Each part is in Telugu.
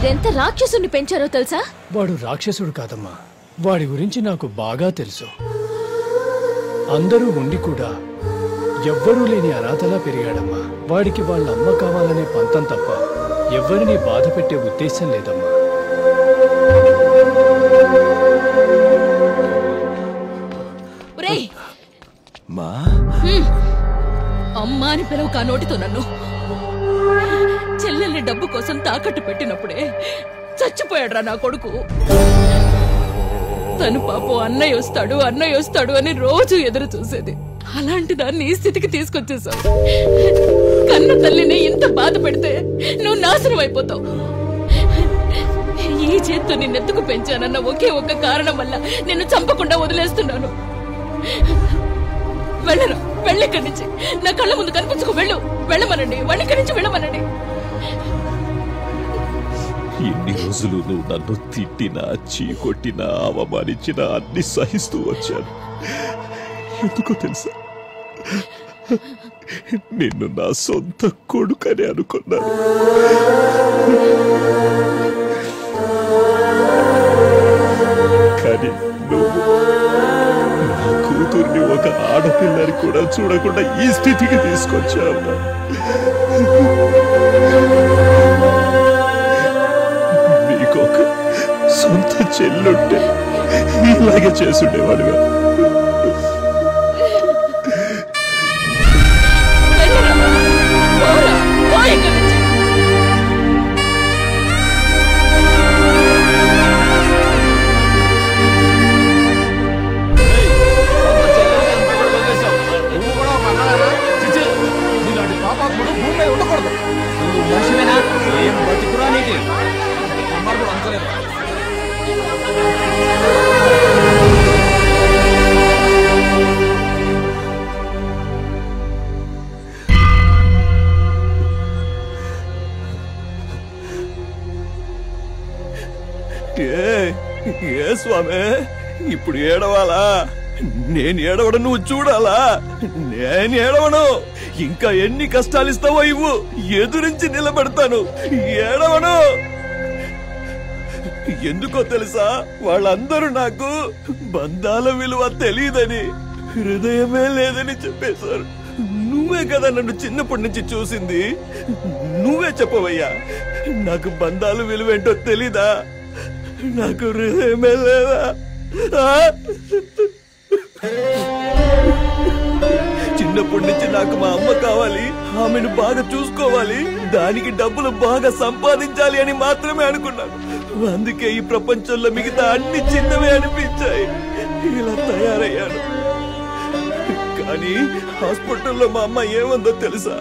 మీరెంత రాక్షసుని పెంచారో తెలుసా? వాడు రాక్షసుడు కాదమ్మా, వాడి గురించి నాకు బాగా తెలుసు. అందరూ ఉండి కూడా ఎవ్వరూ లేని అనాథలా పెరిగాడమ్మా. వాడికి వాళ్ళ అమ్మ కావాలనే పంతం తప్ప ఎవ్వరినీ బాధ పెట్టే ఉద్దేశం లేదమ్మా. అమ్మా అని పిలవ కా నోటితో నన్ను. చెల్లెల్ని డబ్బు కోసం తాకట్టు పెట్టినప్పుడే చచ్చిపోయాడ్రా నా కొడుకు. తను పాపం అన్నయ్య వస్తాడు అని రోజు ఎదురు చూసేది. అలాంటి దాన్ని ఈ స్థితికి తీసుకొచ్చేసావు. కన్న తల్లిని ఇంత బాధ పెడితే నువ్వు నాశనం అయిపోతావు. ఈ చేత్తో నిన్నెత్తుకు పెంచానన్న ఒకే ఒక్క కారణం వల్ల నిన్ను చంపకుండా వదిలేస్తున్నాను. వెళ్ళరా, వెళ్ళిక్కడి నుంచి. నా కళ్ళ ముందు కనిపించుకు వెళ్ళమనండి. వాళ్ళిక్కడి నుంచి వెళ్ళమనండి. ఎన్ని రోజులు నువ్వు నన్ను తిట్టినా, చీకొట్టినా, అవమానించినా అన్ని సహిస్తూ వచ్చాను. ఎందుకో తెలుసా, నిన్ను నా సొంత కొడుకని అనుకున్నాను. కానీ నువ్వు నా కూతుర్ని ఒక ఆడపిల్లని కూడా చూడకుండా ఈ స్థితికి తీసుకొచ్చావు. నీకొక సొంత చెల్లుంటే ఇలాగే చేసుండేవాడుగా. ఏ స్వామి, ఇప్పుడు ఏడవాలా? నేను ఏడవడం నువ్వు చూడాలా? నేను ఏడవను. ఇంకా ఎన్ని కష్టాలు ఇస్తావో ఇవ్వు, ఎదురించి నిలబెడతాను. ఏడవను. ఎందుకో తెలుసా, వాళ్ళందరూ నాకు బంధాల విలువ తెలియదని, హృదయమే లేదని చెప్పేశారు. నువ్వే కదా నన్ను చిన్నప్పటి నుంచి చూసింది. నువ్వే చెప్పవయ్యా, నాకు బంధాల విలువ ఏంటో తెలీదా? నాకు హృదయమే లేదా? చిన్నప్పటి నుంచి నాకు మా అమ్మ కావాలి, ఆమెను బాగా చూసుకోవాలి, దానికి డబ్బులు బాగా సంపాదించాలి అని మాత్రమే అనుకున్నాను. అందుకే ఈ ప్రపంచంలో మిగతా అన్ని చిన్నవే అనిపించాయి. ఇలా తయారయ్యాను. కానీ హాస్పిటల్లో మా అమ్మ ఏమందో తెలుసా?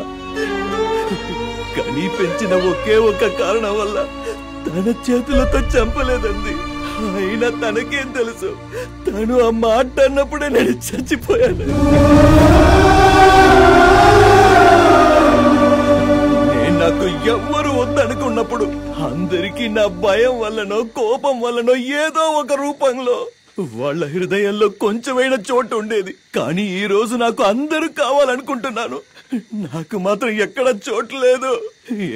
కనీ పెంచిన ఒకే ఒక్క కారణం వల్ల తన చేతులతో చంపలేదంది. అయినా తనకేం తెలుసు, తను ఆ మాట అన్నప్పుడే నేను చచ్చిపోయాను. నేను నాకు ఎవ్వరు వద్దనుకున్నప్పుడు అందరికీ నా భయం వల్లనో కోపం వల్లనో ఏదో ఒక రూపంలో వాళ్ళ హృదయంలో కొంచెమైనా చోటు ఉండేది. కానీ ఈ రోజు నాకు అందరూ కావాలనుకుంటున్నాను. నాకు మాత్రం ఎక్కడ చోటు లేదు.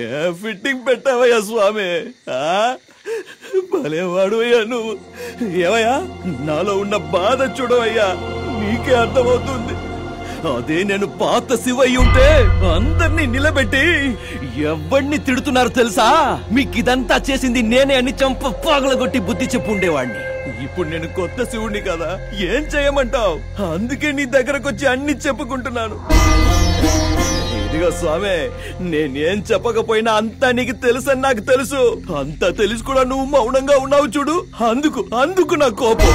ఏ ఫిట్టింగ్ పెట్టావయ్యా స్వామి? భలేవాడు అయ్యా నువ్వు. ఏవయ్యా, నాలో ఉన్న బాధ చూడవయ్యా, నీకే అర్థమవుతుంది. అదే నేను పాత శివయ్య ఉంటే అందరినీ నిలబెట్టి ఎవరిని తిడుతున్నారు తెలుసా? మీకు ఇదంతా చేసింది నేనే అని చంప పాగలగొట్టి బుద్ధి చెప్పు ఉండేవాడిని. ఇప్పుడు నేను కొత్త శివుణ్ణి కదా, ఏం చేయమంటావు? అందుకే నీ దగ్గరకు వచ్చి అన్ని చెప్పుకుంటున్నాను. ఇదిగో స్వామి, నేనేం చెప్పకపోయినా అంతా నీకు తెలుసని నాకు తెలుసు. అంతా తెలుసు కూడా నువ్వు మౌనంగా ఉన్నావు చూడు, అందుకు నా కోపం.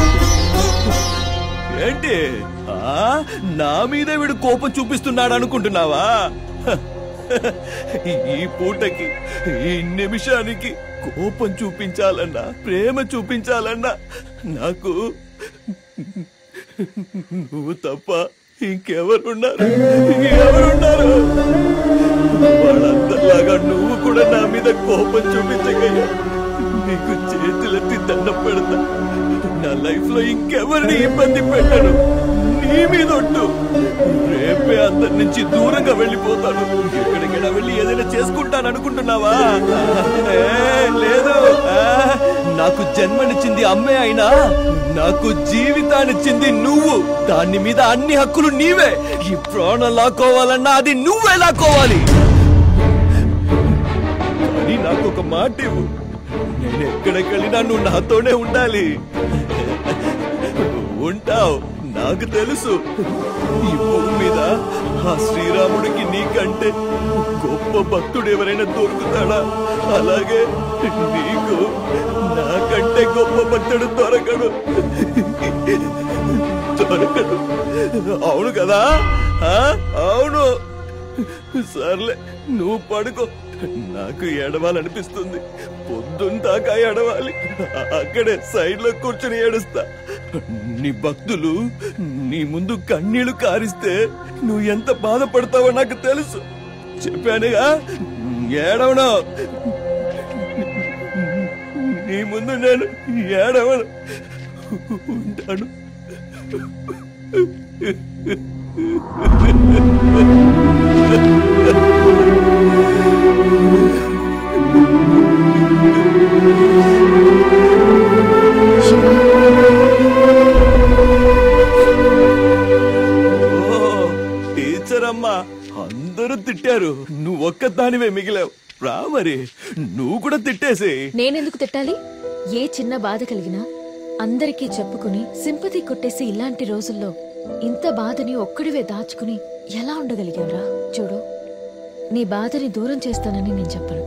ఏంటి నా మీద వీడు కోపం చూపిస్తున్నాడు అనుకుంటున్నావా? ఈ పూటకి, ఈ నిమిషానికి కోపం చూపించాలన్నా, ప్రేమ చూపించాలన్నా నాకు నువ్వు తప్ప ఇంకెవరున్నారు? వాళ్ళందరిలాగా నువ్వు కూడా నా మీద కోపం చూపించగయ్యా. నీకు చేతులెత్తి దండం పెడతా. నా లైఫ్ లో ఇంకెవరిని ఇబ్బంది పెట్టను. నీ మీద ఒట్టు. రేపే అందరి నుంచి దూరంగా వెళ్ళిపోతాను. ఎక్కడికైనా వెళ్ళి ఏదైనా చేసుకుంటాను అనుకుంటున్నావా? లేదు. నాకు జన్మనిచ్చింది అమ్మే అయినా నాకు జీవితాన్నిచ్చింది నువ్వు. దాని మీద అన్ని హక్కులు నీవే. ఈ ప్రాణం లాక్కోవాలన్నా అది నువ్వే లాక్కోవాలి. కానీ నాకు ఒక మాట ఇవ్వు, నేను ఎక్కడికెళ్ళినా నువ్వు నాతోనే ఉండాలి. ఉంటావు, నాకు తెలుసు. ఈ భూమి మీద ఆ శ్రీరాముడికి నీకంటే గొప్ప భక్తుడు ఎవరైనా దొరుకుతాడా? అలాగే నీకు నాకంటే గొప్ప భక్తుడు దొరకడు. అవును కదా? అవును. సర్లే, నువ్వు పడుకో. నాకు ఏడవాలనిపిస్తుంది. పొద్దుందాకా ఏడవాలి. అక్కడే సైడ్ లో కూర్చొని ఏడుస్తా. నీ భక్తులు నీ ముందు కన్నీళ్లు కారిస్తే నువ్వు ఎంత బాధపడతావో నాకు తెలుసు. చెప్పానుగా, ఏడవను. నీ ముందు నేను ఏడవను. ఉంటాను. టీచర్ అమ్మా, అందరూ తిట్టారు, నువ్వు ఒక్కదానివే మిగిలావు. రా మరి, నువ్వు కూడా తిట్టేసి. నేనెందుకు తిట్టాలి? ఏ చిన్న బాధ కలిగినా అందరికీ చెప్పుకుని సింపతి కొట్టేసి ఇలాంటి రోజుల్లో ఇంత బాధని ఒక్కడివే దాచుకుని ఎలా ఉండగలిగావురా? చూడు, నీ బాధని దూరం చేస్తానని నేను చెప్పను,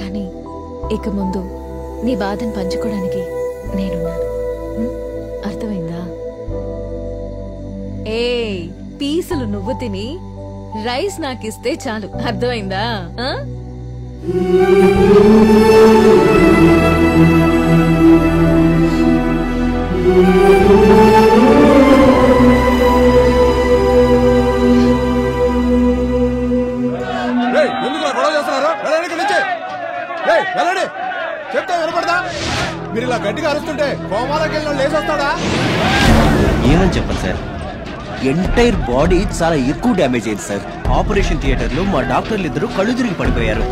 కానీ ఇక ముందు నీ బాధని పంచుకోవడానికి నేనున్నాను. అర్థమైందా? పీసులు నువ్వు తిని రైస్ నాకిస్తే చాలు. అర్థమైందా? చెప్తే వినపడదా? మీరు ఇలా గట్టిగా అరుస్తుంటే కోమాలోకి వెళ్ళిన లేసొస్తాడా? ఏమని చెప్పండి సార్, ఎంటైర్ బాడీ చాలా ఎక్కువ డ్యామేజ్ అయింది సార్. ఆపరేషన్ థియేటర్ లో మా డాక్టర్లు ఇద్దరు కళ్ళు తిరిగి పడిపోయారు.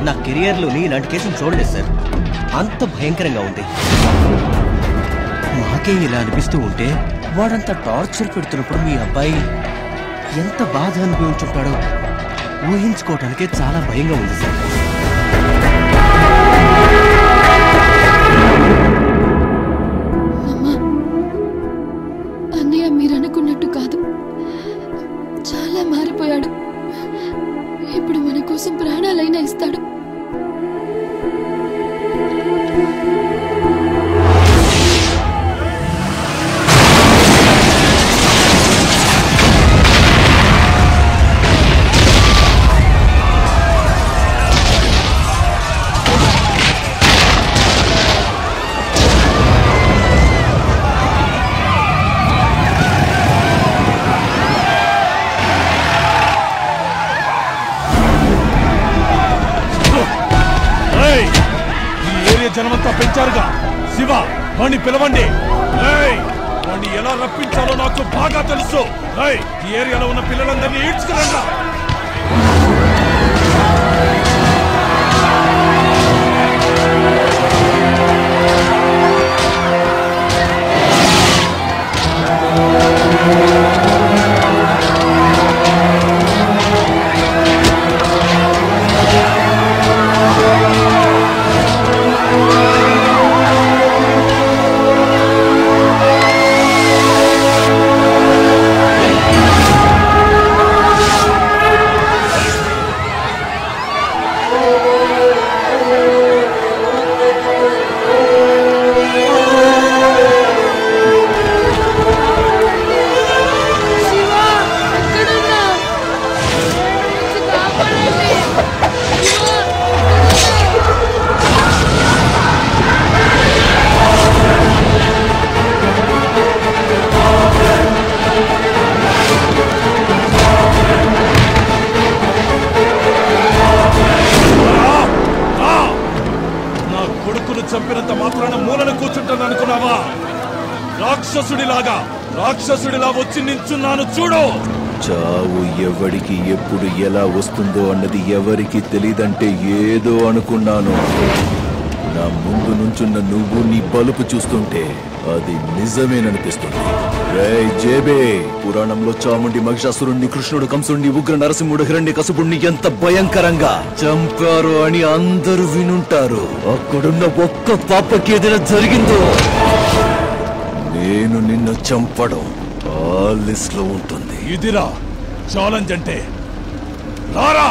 నా కెరియర్ లోని ఇలాంటి కేసులు చూడలేదు సార్. అంత భయంకరంగా ఉంది. మాకే ఇలా అనిపిస్తూ ఉంటే వాడంతా టార్చర్ పెడుతున్నప్పుడు మీ అబ్బాయి ఎంత బాధ అనుభవించుంటాడో ఊహించుకోవటానికే చాలా భయంగా ఉంది సార్. అన్నయ్య మీరనుకున్నట్టు కాదు, చాలా మారిపోయాడు. ఇప్పుడు మన కోసం ప్రాణాలైనా ఇస్తాడు. జనమంతా పెంచారుగా. శివ, వాణ్ణి పిలవండి. వాణ్ణి ఎలా రప్పించాలో నాకు బాగా తెలుసు. ఈ ఏరియాలో ఉన్న పిల్లలందరినీ ఈడ్చుకురండి. చంపినంత మాత్రాన మూలను కూర్చుంటాను అనుకున్నావా? రాక్షసుడిలా వచ్చి నించున్నాను చూడు. చావు ఎవడికి ఎప్పుడు ఎలా వస్తుందో అన్నది ఎవరికి తెలీదంటే ఏదో అనుకున్నాను. నా ముందు నుంచున్న నువ్వు నీ బలుపు చూస్తుంటే అది నిజమేననిపిస్తుంది. రేయ్ జేబే, పురాణంలో చాముండి మహిషాసురుణ్ణి, కృష్ణుడు కంసుణ్ణి, ఉగ్ర నరసింహుడు హిరణ్యకశిపుణ్ణి ఎంత భయంకరంగా చంపారు అని అందరూ వినుంటారు. అక్కడున్న ఒక్క పాపకి ఏదైనా జరిగిందో నేను నిన్ను చంపడం ఆ లిస్ట్ లో ఉంటుంది. ఇదిరా ఛాలెంజ్ అంటే. రారా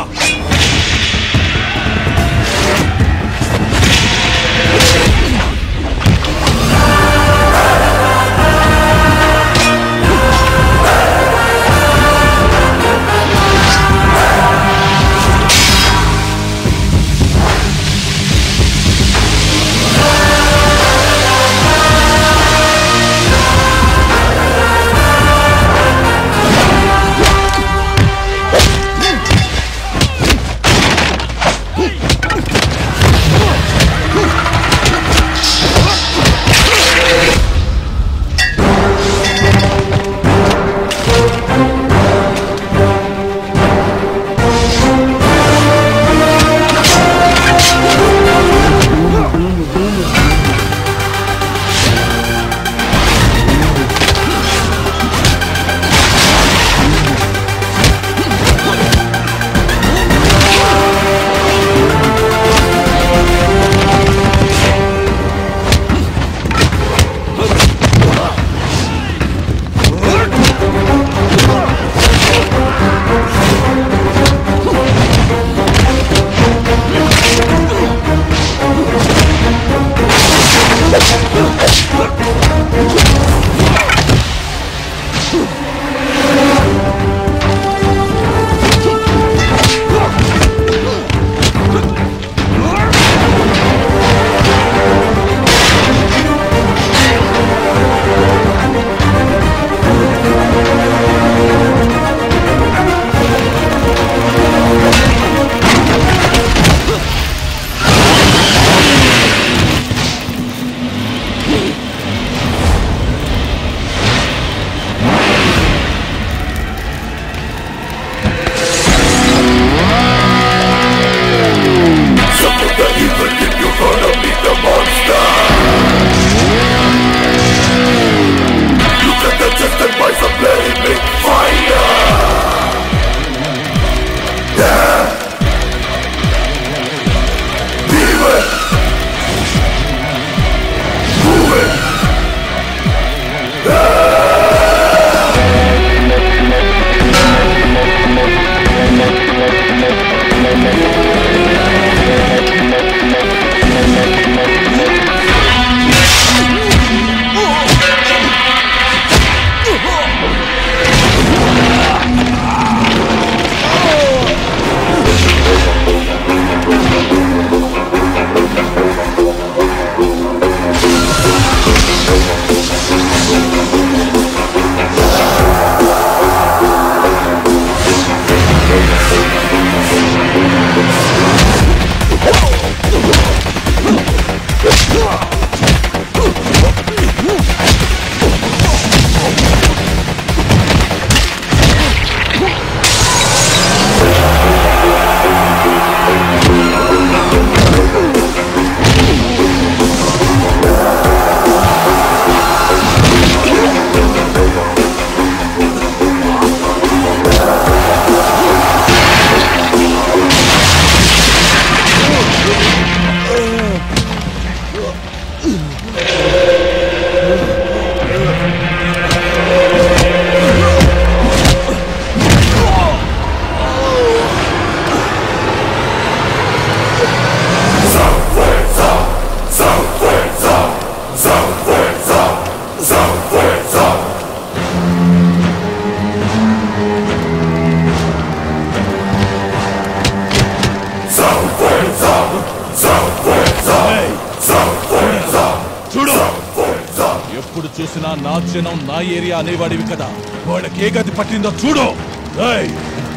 ఎప్పుడు చూసినా నా జనం నా ఏరియా అనేవాడివి కదా, వాళ్ళకి ఏ గతి పట్టిందో చూడు.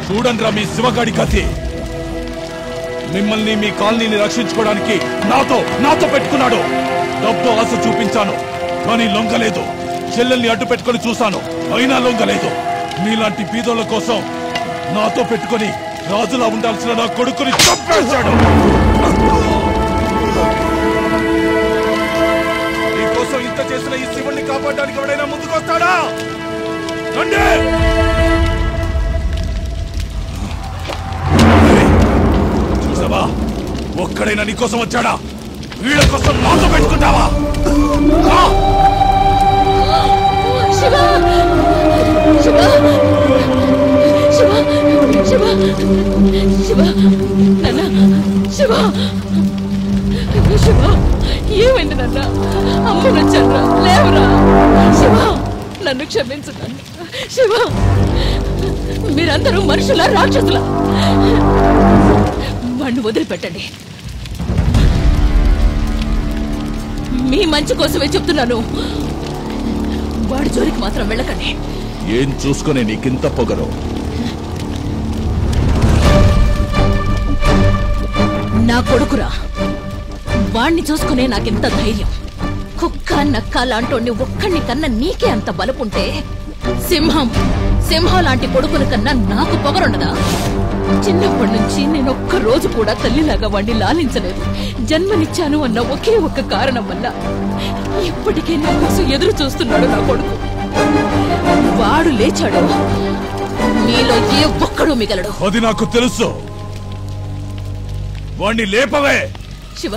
చూడండి రా మీ శివగాడి గతి. మిమ్మల్ని మీ కాలనీని రక్షించుకోవడానికి నాతో పెట్టుకున్నాడు. డబ్బు ఆశ చూపించాను కానీ లొంగలేదు. చెల్లెల్ని అడ్డు పెట్టుకొని చూశాను అయినా లొంగలేదు. మీలాంటి బీదోళ్ళ కోసం నాతో పెట్టుకొని రాజులా ఉండాల్సిన నా కొడుకుని చంపేశాడు. నిలబడడానికి ఎవడైనా ముందుకు వస్తాడా? రండి! చూసావా, ఒక్కడైనా నీకోసం వచ్చాడా? వీళ్ళ కోసం నాతో పెట్టుకుంటావా? శివ శివ శివ శివ శివ నాన్న శివ శివ ఏమైంది నాన్న? అమ్మ నచ్చరా? లేవరా శివ, నన్ను క్షమించు నాన్న. శివ, మీరందరూ మనుషుల రాక్షసుల? వాణ్ణి వదిలిపెట్టండి. మీ మంచి కోసమే చెప్తున్నాను. వాడి జోలికి మాత్రం వెళ్ళకండి. ఏం చూసుకునే నీకింత పొగరు? నా కొడుకురా, వాణ్ణి చూసుకునే నాకెంత ధైర్యం. కుక్క నక్క లాంటోడిని ఒక్కడిని కన్నా నీకే అంత బలుపుంటే సింహం లాంటి కొడుకుని కన్నా నాకు పొగరుండదా? చిన్నప్పటి నుంచి నేను ఒక్క రోజు కూడా తల్లిలాగా వాడిని లాలించలేదు. జన్మనిచ్చాను అన్న ఒకే ఒక్క కారణం వల్ల ఇప్పటికే నా కోసం ఎదురు చూస్తున్నాడు నా కొడుకు. వాడు లేచాడు, మీలో ఏ ఒక్కడూ మిగలడు. అది నాకు తెలుసు. వాణ్ణి లేపవే. శివ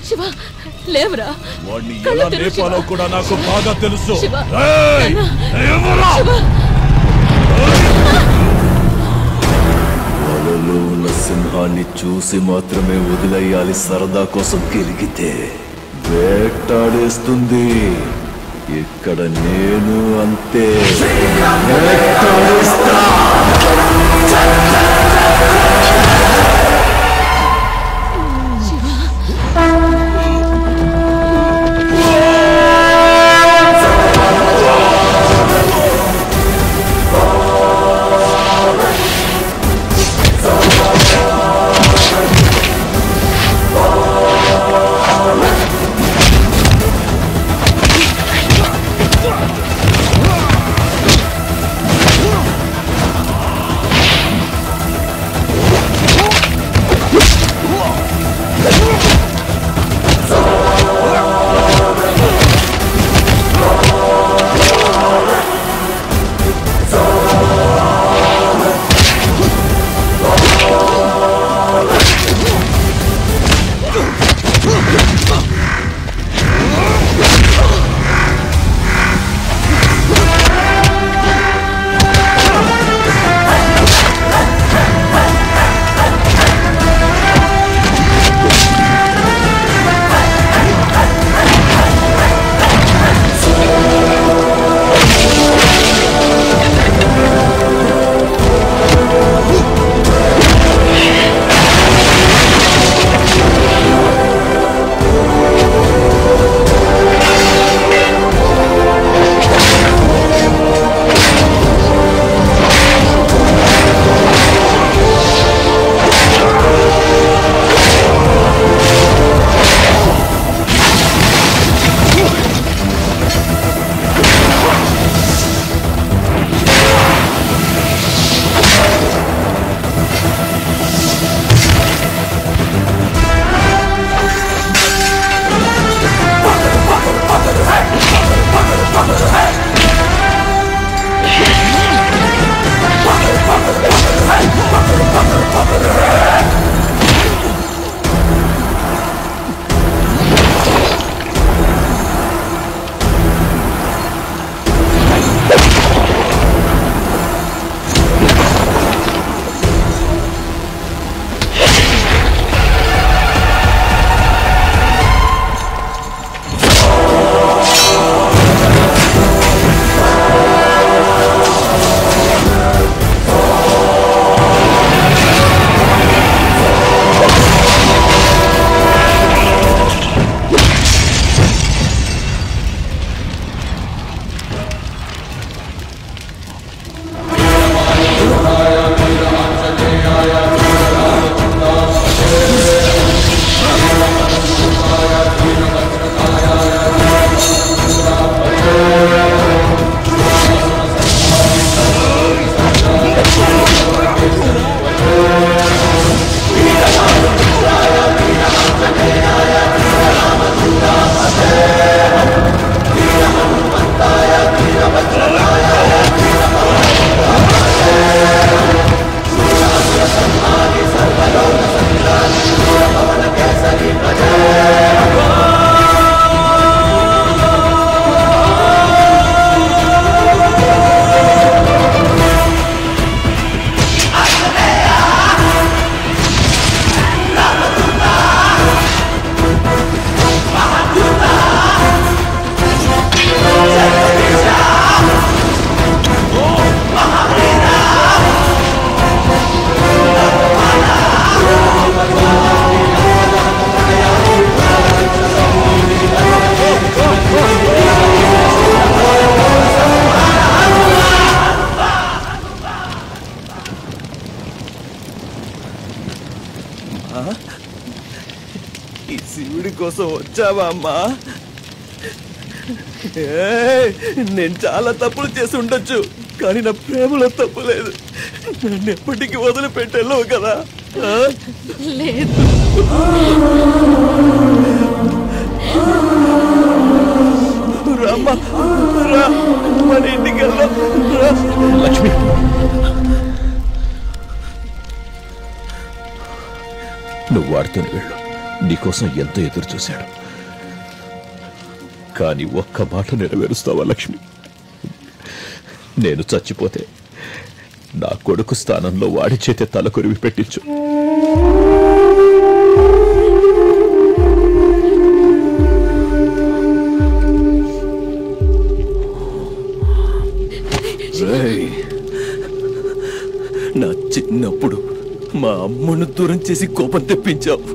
శివ లేవరా. వాణ్ణి ఎలా లేపాలో కూడా నాకు బాగా తెలుసు. వలలో ఉన్న సింహాన్ని చూసి మాత్రమే వదిలేయాలి. సరదా కోసం గెలిగితే వేటాడేస్తుంది. ఇక్కడ నేను అంతే. కోసం వచ్చావా అమ్మా? నేను చాలా తప్పులు చేసి ఉండొచ్చు, కానీ నా ప్రేమలో తప్పు లేదు. నన్ను ఎప్పటికీ వదిలిపెట్టాలో కదా? లేదు. రామ్మా, రా, మన ఇంటికి వెళ్దాం. లక్ష్మి, నువ్వు వాడితోనే వెళ్ళు. నీకోసం ఎంతో ఎదురు చూశాడు, కానీ ఒక్క మాట నెరవేరుస్తావా లక్ష్మి? నేను చచ్చిపోతే నా కొడుకు స్థానంలో వాడి చేతే తల కొరివి పెట్టించు. నా చిన్నప్పుడు మా అమ్మను దూరం చేసి కోపం తెప్పించావు.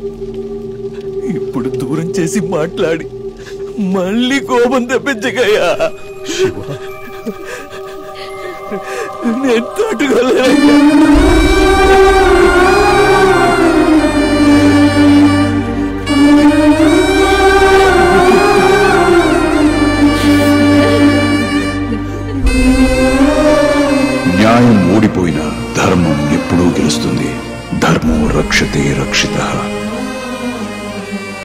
ఇప్పుడు దూరం చేసి మాట్లాడి మళ్ళీ కోపం తెప్పించగయ్యా. నేను తట్టుకోలేను. న్యాయం ఓడిపోయినా ధర్మం ఎప్పుడూ గెలుస్తుంది. ధర్మో రక్షతే రక్షితః.